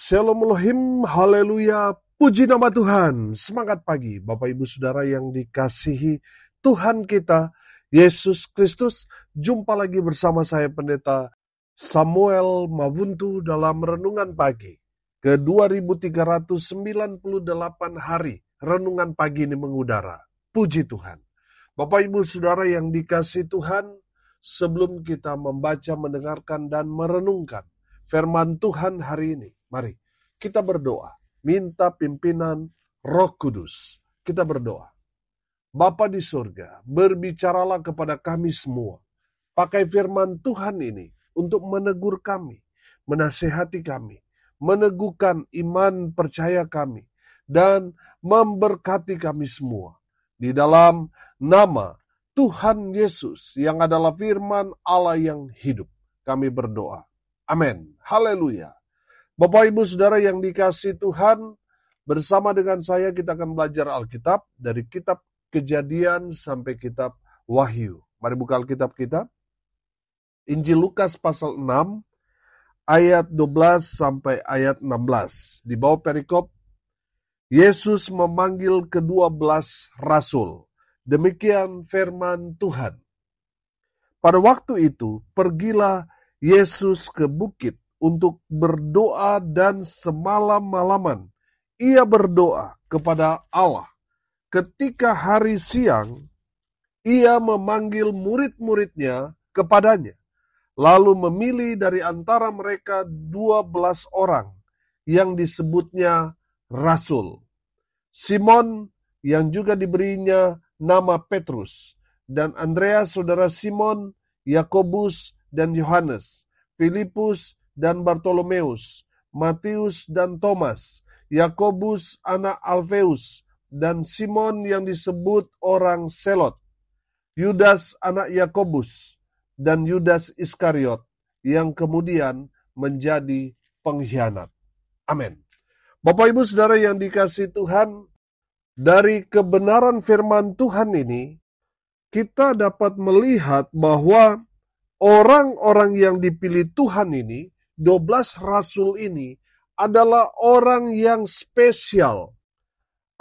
Shalom Elohim, haleluya, puji nama Tuhan. Semangat pagi, Bapak Ibu Saudara yang dikasihi Tuhan kita, Yesus Kristus. Jumpa lagi bersama saya Pendeta Samuel Mabuntu dalam Renungan Pagi. Ke 2398 hari, Renungan Pagi ini mengudara. Puji Tuhan. Bapak Ibu Saudara yang dikasihi Tuhan, sebelum kita membaca, mendengarkan, dan merenungkan firman Tuhan hari ini, mari kita berdoa, minta pimpinan Roh Kudus. Kita berdoa. Bapa di surga, berbicaralah kepada kami semua. Pakai firman Tuhan ini untuk menegur kami, menasehati kami, meneguhkan iman percaya kami, dan memberkati kami semua. Di dalam nama Tuhan Yesus yang adalah firman Allah yang hidup, kami berdoa. Amin. Haleluya. Bapak Ibu Saudara yang dikasihi Tuhan, bersama dengan saya kita akan belajar Alkitab dari kitab Kejadian sampai kitab Wahyu. Mari buka Alkitab kita. Injil Lukas pasal 6 ayat 12 sampai ayat 16. Di bawah perikop, Yesus memanggil ke-12 rasul. Demikian firman Tuhan. Pada waktu itu, pergilah Yesus ke bukit untuk berdoa dan semalam-malaman ia berdoa kepada Allah. Ketika hari siang, ia memanggil murid-muridnya kepadanya, lalu memilih dari antara mereka 12 orang yang disebutnya rasul. Simon yang juga diberinya nama Petrus, dan Andreas saudara Simon, Yakobus dan Yohanes, Filipus dan Bartolomeus, Matius dan Thomas, Yakobus anak Alfeus, dan Simon yang disebut orang Selot, Yudas anak Yakobus, dan Yudas Iskariot yang kemudian menjadi pengkhianat. Amin. Bapak Ibu Saudara yang dikasihi Tuhan, dari kebenaran firman Tuhan ini, kita dapat melihat bahwa orang-orang yang dipilih Tuhan ini, 12 rasul ini, adalah orang yang spesial.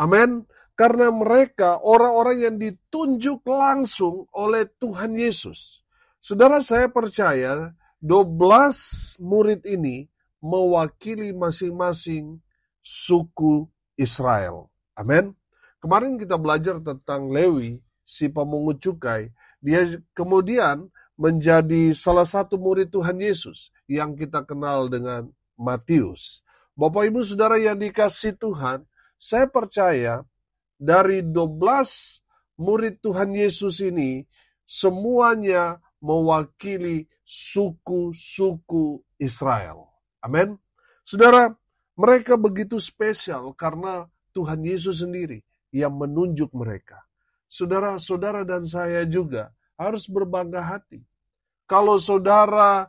Amin. Karena mereka orang-orang yang ditunjuk langsung oleh Tuhan Yesus. Saudara, saya percaya 12 murid ini mewakili masing-masing suku Israel. Amin. Kemarin kita belajar tentang Lewi, si pemungut cukai. Dia kemudian menjadi salah satu murid Tuhan Yesus yang kita kenal dengan Matius. Bapak Ibu Saudara yang dikasihi Tuhan, saya percaya dari 12 murid Tuhan Yesus ini semuanya mewakili suku-suku Israel. Amin. Saudara, mereka begitu spesial karena Tuhan Yesus sendiri yang menunjuk mereka. Saudara-saudara dan saya juga harus berbangga hati. Kalau saudara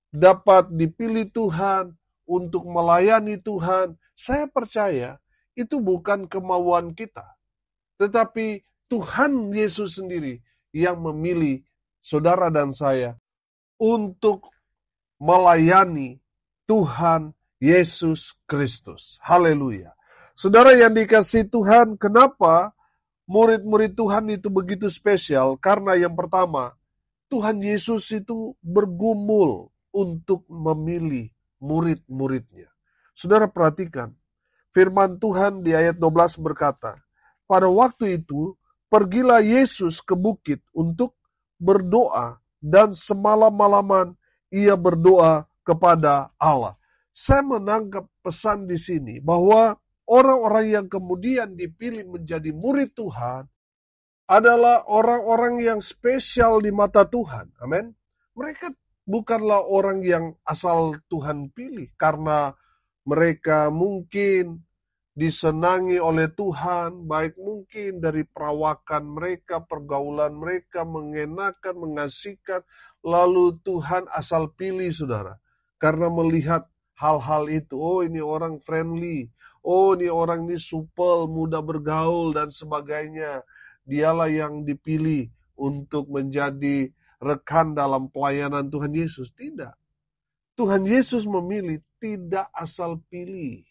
dapat dipilih Tuhan untuk melayani Tuhan, saya percaya itu bukan kemauan kita. Tetapi Tuhan Yesus sendiri yang memilih saudara dan saya untuk melayani Tuhan Yesus Kristus. Haleluya. Saudara yang dikasihi Tuhan, kenapa murid-murid Tuhan itu begitu spesial? Karena yang pertama, Tuhan Yesus itu bergumul untuk memilih murid-muridnya. Saudara perhatikan, firman Tuhan di ayat 12 berkata, pada waktu itu, pergilah Yesus ke bukit untuk berdoa dan semalam-malaman ia berdoa kepada Allah. Saya menangkap pesan di sini bahwa orang-orang yang kemudian dipilih menjadi murid Tuhan adalah orang-orang yang spesial di mata Tuhan. Amin. Mereka bukanlah orang yang asal Tuhan pilih karena mereka mungkin disenangi oleh Tuhan, baik mungkin dari perawakan mereka, pergaulan mereka, mengenakan, mengasihkan, lalu Tuhan asal pilih saudara. Karena melihat hal-hal itu, oh ini orang friendly, oh ini orang ini supel, mudah bergaul dan sebagainya. Dialah yang dipilih untuk menjadi rekan dalam pelayanan Tuhan Yesus. Tidak. Tuhan Yesus memilih, tidak asal pilih.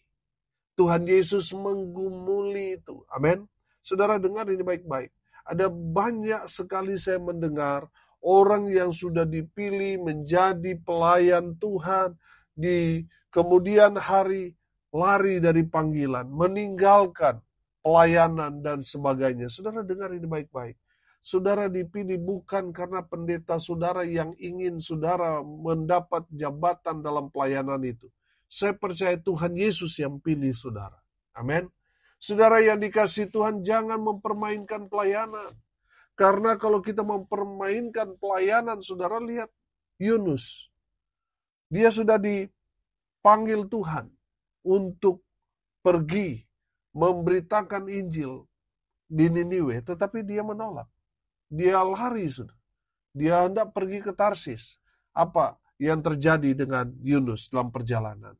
Tuhan Yesus menggumuli itu. Amin. Saudara dengar ini baik-baik. Ada banyak sekali saya mendengar orang yang sudah dipilih menjadi pelayan Tuhan, di kemudian hari lari dari panggilan, meninggalkan pelayanan dan sebagainya. Saudara dengar ini baik-baik. Saudara dipilih bukan karena pendeta saudara yang ingin saudara mendapat jabatan dalam pelayanan itu. Saya percaya Tuhan Yesus yang pilih saudara. Amin. Saudara yang dikasihi Tuhan, jangan mempermainkan pelayanan. Karena kalau kita mempermainkan pelayanan, saudara lihat Yunus. Dia sudah dipanggil Tuhan untuk pergi memberitakan Injil di Niniwe, tetapi dia menolak. Dia lari sudah. Dia hendak pergi ke Tarsis. Apa yang terjadi dengan Yunus dalam perjalanan?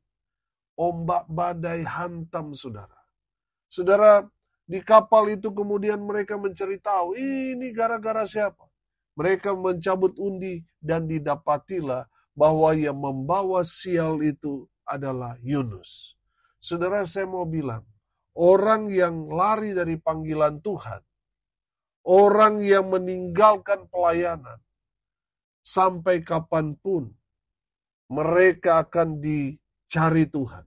Ombak badai hantam saudara. Saudara, di kapal itu kemudian mereka mencari tahu, ini gara-gara siapa? Mereka mencabut undi dan didapatilah bahwa yang membawa sial itu adalah Yunus. Saudara, saya mau bilang, orang yang lari dari panggilan Tuhan, orang yang meninggalkan pelayanan, sampai kapanpun mereka akan dicari Tuhan.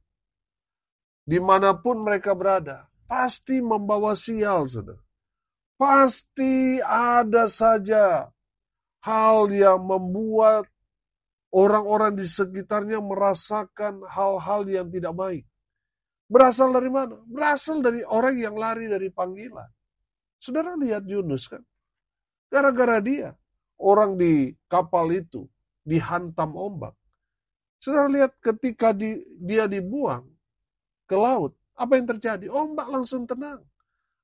Dimanapun mereka berada, pasti membawa sial, saudara. Pasti ada saja hal yang membuat orang-orang di sekitarnya merasakan hal-hal yang tidak baik. Berasal dari mana? Berasal dari orang yang lari dari panggilan. Saudara lihat Yunus kan? Gara-gara dia, orang di kapal itu dihantam ombak. Saudara lihat ketika dia dibuang ke laut, apa yang terjadi? Ombak langsung tenang.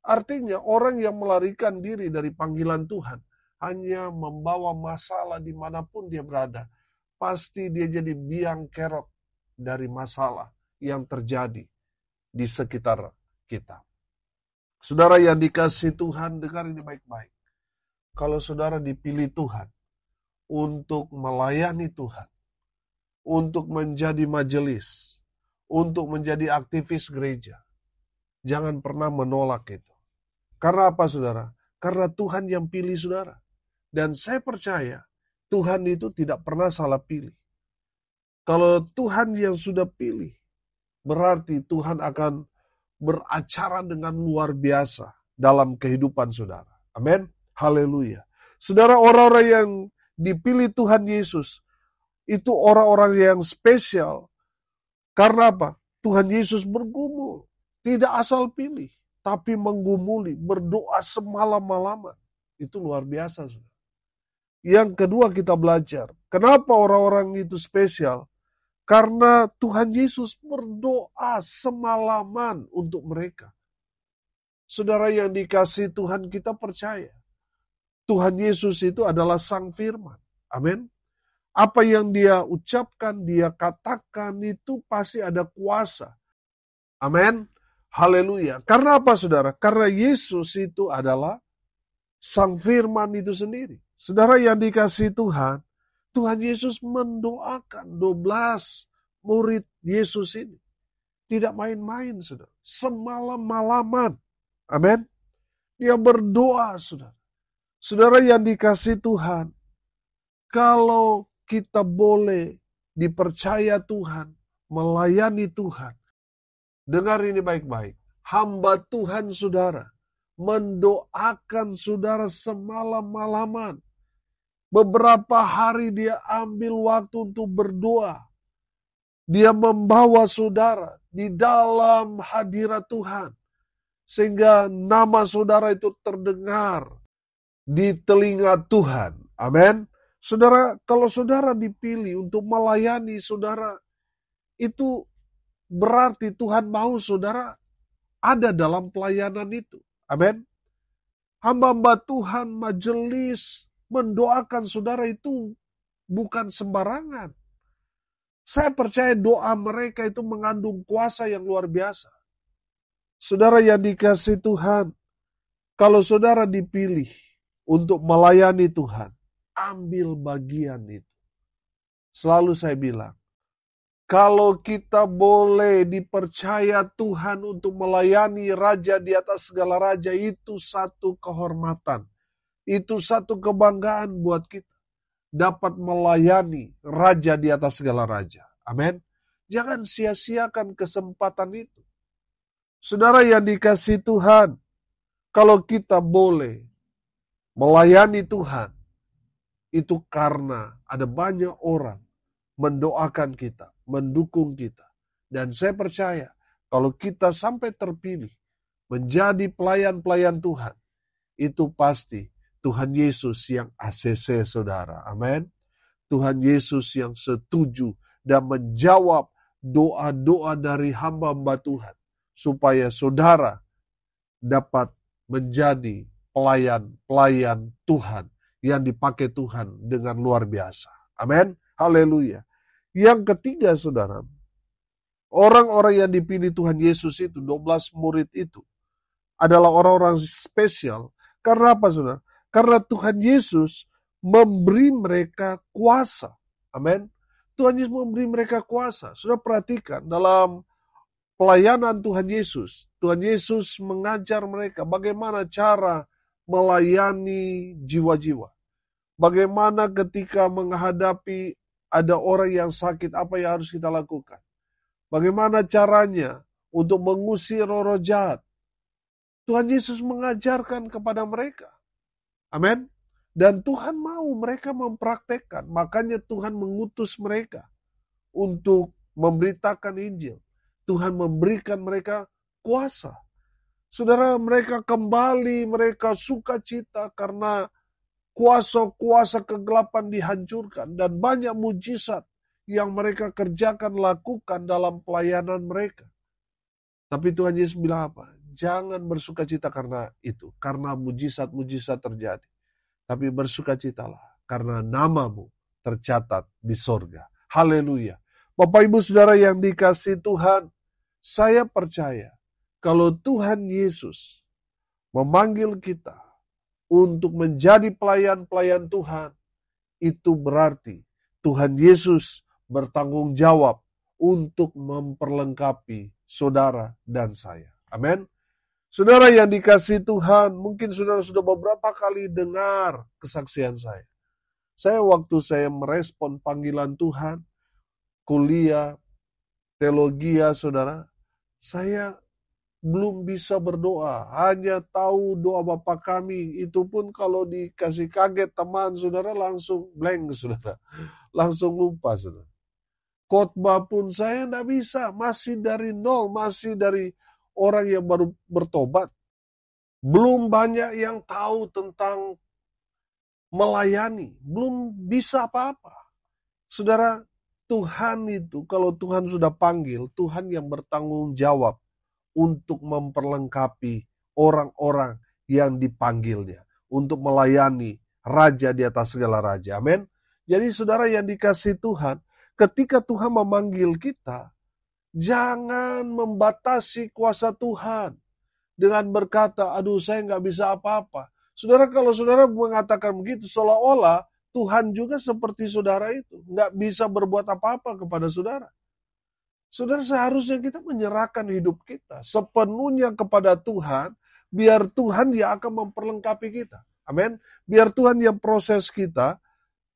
Artinya orang yang melarikan diri dari panggilan Tuhan hanya membawa masalah dimanapun dia berada. Pasti dia jadi biang kerok dari masalah yang terjadi di sekitar kita. Saudara yang dikasihi Tuhan, dengar ini baik-baik. Kalau saudara dipilih Tuhan untuk melayani Tuhan, untuk menjadi majelis, untuk menjadi aktivis gereja, jangan pernah menolak itu. Karena apa saudara? Karena Tuhan yang pilih saudara. Dan saya percaya Tuhan itu tidak pernah salah pilih. Kalau Tuhan yang sudah pilih, berarti Tuhan akan beracara dengan luar biasa dalam kehidupan saudara. Amin. Haleluya. Saudara, orang-orang yang dipilih Tuhan Yesus, itu orang-orang yang spesial. Karena apa? Tuhan Yesus bergumul. Tidak asal pilih, tapi menggumuli, berdoa semalam-malaman. Itu luar biasa, saudara. Yang kedua kita belajar, kenapa orang-orang itu spesial? Karena Tuhan Yesus berdoa semalaman untuk mereka. Saudara yang dikasihi Tuhan, kita percaya Tuhan Yesus itu adalah Sang Firman. Amin. Apa yang dia ucapkan, dia katakan itu pasti ada kuasa. Amin. Haleluya. Karena apa saudara? Karena Yesus itu adalah Sang Firman itu sendiri. Saudara yang dikasihi Tuhan, Tuhan Yesus mendoakan 12 murid Yesus ini. Tidak main-main, saudara. Semalam-malaman. Amin. Dia berdoa, saudara. Saudara yang dikasihi Tuhan, kalau kita boleh dipercaya Tuhan, melayani Tuhan, dengar ini baik-baik. Hamba Tuhan, saudara, mendoakan saudara semalam-malaman. Beberapa hari dia ambil waktu untuk berdoa. Dia membawa saudara di dalam hadirat Tuhan. Sehingga nama saudara itu terdengar di telinga Tuhan. Amin. Saudara, kalau saudara dipilih untuk melayani saudara, itu berarti Tuhan mau saudara ada dalam pelayanan itu. Amin. Hamba-hamba Tuhan, majelis, mendoakan saudara itu bukan sembarangan. Saya percaya doa mereka itu mengandung kuasa yang luar biasa. Saudara yang dikasihi Tuhan, kalau saudara dipilih untuk melayani Tuhan, ambil bagian itu. Selalu saya bilang, Kalau kita boleh dipercaya Tuhan untuk melayani Raja di atas segala raja, itu satu kehormatan. Itu satu kebanggaan buat kita. Dapat melayani Raja di atas segala raja. Amin. Jangan sia-siakan kesempatan itu. Saudara yang dikasihi Tuhan, kalau kita boleh melayani Tuhan, itu karena ada banyak orang mendoakan kita, mendukung kita. Dan saya percaya, kalau kita sampai terpilih menjadi pelayan-pelayan Tuhan, itu pasti Tuhan Yesus yang ACC, saudara. Amin. Tuhan Yesus yang setuju dan menjawab doa-doa dari hamba-hamba Tuhan, supaya saudara dapat menjadi pelayan-pelayan Tuhan yang dipakai Tuhan dengan luar biasa. Amin. Haleluya. Yang ketiga, saudara, orang-orang yang dipilih Tuhan Yesus itu, 12 murid itu, adalah orang-orang spesial. Karena apa, saudara? Karena Tuhan Yesus memberi mereka kuasa. Amin. Tuhan Yesus memberi mereka kuasa. Sudah perhatikan dalam pelayanan Tuhan Yesus mengajar mereka bagaimana cara melayani jiwa-jiwa. Bagaimana ketika menghadapi ada orang yang sakit, apa yang harus kita lakukan. Bagaimana caranya untuk mengusir roh-roh jahat. Tuhan Yesus mengajarkan kepada mereka. Amin. Dan Tuhan mau mereka mempraktekkan. Makanya Tuhan mengutus mereka untuk memberitakan Injil. Tuhan memberikan mereka kuasa. Saudara, mereka kembali, mereka sukacita karena kuasa-kuasa kegelapan dihancurkan. Dan banyak mujizat yang mereka kerjakan, lakukan dalam pelayanan mereka. Tapi Tuhan Yesus bilang apa? Jangan bersukacita karena itu. Karena mujizat-mujizat terjadi. Tapi bersukacitalah karena namamu tercatat di sorga. Haleluya. Bapak Ibu Saudara yang dikasihi Tuhan, saya percaya kalau Tuhan Yesus memanggil kita untuk menjadi pelayan-pelayan Tuhan, itu berarti Tuhan Yesus bertanggung jawab untuk memperlengkapi saudara dan saya. Amin. Saudara yang dikasihi Tuhan, mungkin saudara sudah beberapa kali dengar kesaksian saya. Waktu saya merespon panggilan Tuhan, kuliah, teologi, saudara, saya belum bisa berdoa. Hanya tahu doa Bapa kami, itu pun kalau dikasih kaget teman, saudara langsung blank, saudara. Langsung lupa, saudara. Khotbah pun saya tidak bisa, masih dari nol, masih dari orang yang baru bertobat. Belum banyak yang tahu tentang melayani. Belum bisa apa-apa. Saudara, Tuhan itu, kalau Tuhan sudah panggil, Tuhan yang bertanggung jawab untuk memperlengkapi orang-orang yang dipanggilnya. Untuk melayani Raja di atas segala raja. Amin. Jadi saudara yang dikasihi Tuhan, ketika Tuhan memanggil kita, jangan membatasi kuasa Tuhan dengan berkata, aduh saya nggak bisa apa-apa. Saudara, kalau saudara mengatakan begitu, seolah-olah Tuhan juga seperti saudara itu. Nggak bisa berbuat apa-apa kepada saudara. Saudara, seharusnya kita menyerahkan hidup kita sepenuhnya kepada Tuhan, biar Tuhan yang akan memperlengkapi kita. Amin. Biar Tuhan yang proses kita,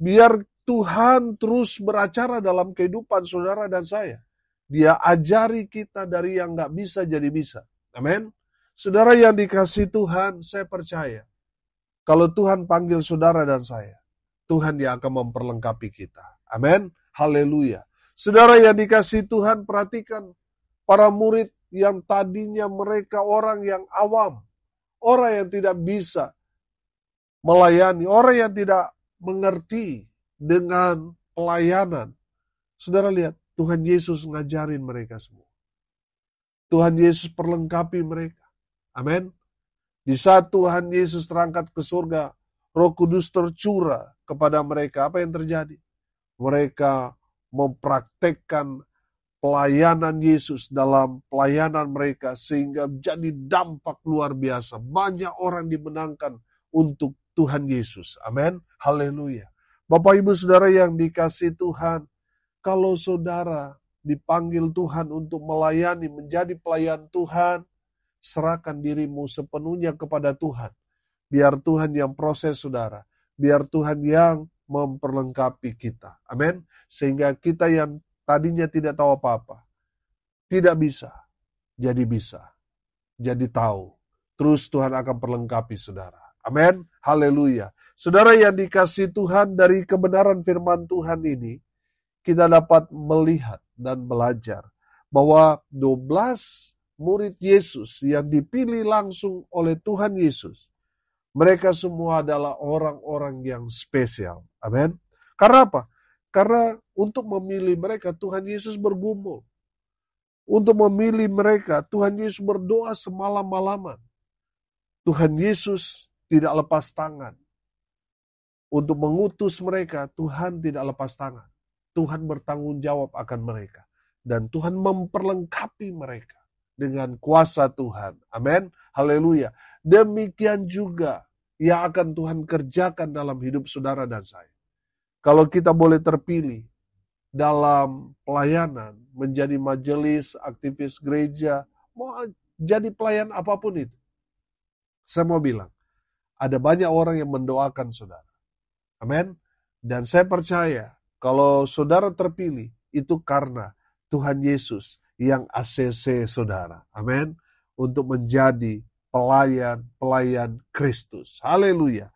biar Tuhan terus beracara dalam kehidupan saudara dan saya. Dia ajari kita dari yang gak bisa jadi bisa. Amin. Saudara yang dikasihi Tuhan, saya percaya. Kalau Tuhan panggil saudara dan saya, Tuhan yang akan memperlengkapi kita. Amin. Haleluya. Saudara yang dikasihi Tuhan, perhatikan para murid yang tadinya mereka orang yang awam. Orang yang tidak bisa melayani. Orang yang tidak mengerti dengan pelayanan. Saudara lihat. Tuhan Yesus ngajarin mereka semua. Tuhan Yesus perlengkapi mereka. Amin. Di saat Tuhan Yesus terangkat ke surga, Roh Kudus tercurah kepada mereka. Apa yang terjadi? Mereka mempraktekkan pelayanan Yesus dalam pelayanan mereka sehingga jadi dampak luar biasa. Banyak orang dimenangkan untuk Tuhan Yesus. Amin. Haleluya. Bapak Ibu Saudara yang dikasihi Tuhan, kalau saudara dipanggil Tuhan untuk melayani, menjadi pelayan Tuhan, serahkan dirimu sepenuhnya kepada Tuhan. Biar Tuhan yang proses saudara. Biar Tuhan yang memperlengkapi kita. Amin. Sehingga kita yang tadinya tidak tahu apa-apa, tidak bisa, jadi bisa. Jadi tahu. Terus Tuhan akan perlengkapi saudara. Amin. Haleluya. Saudara yang dikasihi Tuhan, dari kebenaran firman Tuhan ini, kita dapat melihat dan belajar bahwa 12 murid Yesus yang dipilih langsung oleh Tuhan Yesus, mereka semua adalah orang-orang yang spesial. Amin. Karena apa? Karena untuk memilih mereka, Tuhan Yesus bergumul. Untuk memilih mereka, Tuhan Yesus berdoa semalam-malaman. Tuhan Yesus tidak lepas tangan. Untuk mengutus mereka, Tuhan tidak lepas tangan. Tuhan bertanggung jawab akan mereka. Dan Tuhan memperlengkapi mereka dengan kuasa Tuhan. Amin. Haleluya. Demikian juga yang akan Tuhan kerjakan dalam hidup saudara dan saya. Kalau kita boleh terpilih dalam pelayanan, menjadi majelis, aktivis gereja, mau jadi pelayan apapun itu. Saya mau bilang, ada banyak orang yang mendoakan saudara. Amin. Dan saya percaya, kalau saudara terpilih, itu karena Tuhan Yesus yang ACC saudara. Amin. Untuk menjadi pelayan Kristus. Haleluya.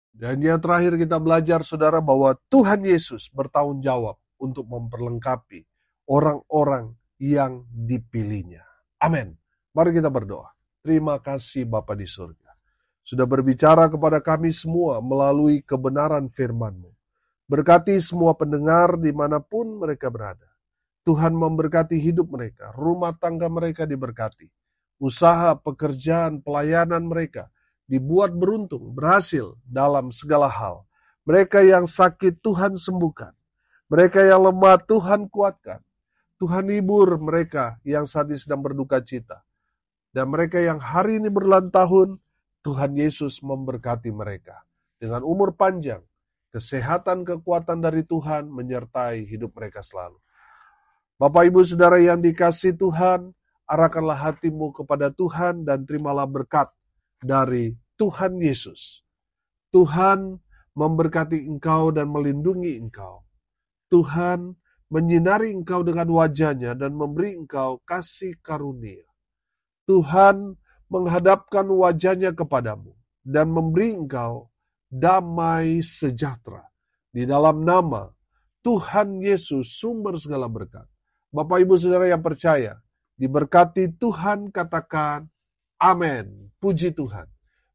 Dan yang terakhir kita belajar saudara bahwa Tuhan Yesus bertanggung jawab untuk memperlengkapi orang-orang yang dipilihnya. Amin. Mari kita berdoa. Terima kasih Bapa di surga. Sudah berbicara kepada kami semua melalui kebenaran firman-Mu. Berkati semua pendengar dimanapun mereka berada. Tuhan memberkati hidup mereka, rumah tangga mereka diberkati. Usaha, pekerjaan, pelayanan mereka dibuat beruntung, berhasil dalam segala hal. Mereka yang sakit Tuhan sembuhkan. Mereka yang lemah Tuhan kuatkan. Tuhan hibur mereka yang saat ini sedang berduka cita. Dan mereka yang hari ini berulang tahun, Tuhan Yesus memberkati mereka. Dengan umur panjang, kesehatan, kekuatan dari Tuhan menyertai hidup mereka selalu. Bapak Ibu Saudara yang dikasihi Tuhan, arahkanlah hatimu kepada Tuhan dan terimalah berkat dari Tuhan Yesus. Tuhan memberkati engkau dan melindungi engkau. Tuhan menyinari engkau dengan wajah-Nya dan memberi engkau kasih karunia. Tuhan menghadapkan wajah-Nya kepadamu dan memberi engkau damai sejahtera. Di dalam nama Tuhan Yesus, sumber segala berkat. Bapak Ibu Saudara yang percaya, diberkati Tuhan, katakan amin. Puji Tuhan.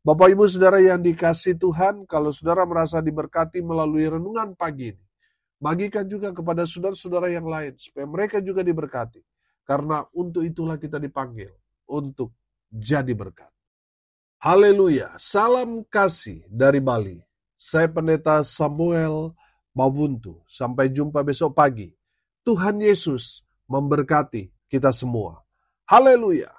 Bapak Ibu Saudara yang dikasihi Tuhan, kalau saudara merasa diberkati melalui renungan pagi ini, bagikan juga kepada saudara-saudara yang lain, supaya mereka juga diberkati. Karena untuk itulah kita dipanggil, untuk jadi berkat. Haleluya, salam kasih dari Bali. Saya Pendeta Samuel Mabuntu. Sampai jumpa besok pagi. Tuhan Yesus memberkati kita semua. Haleluya.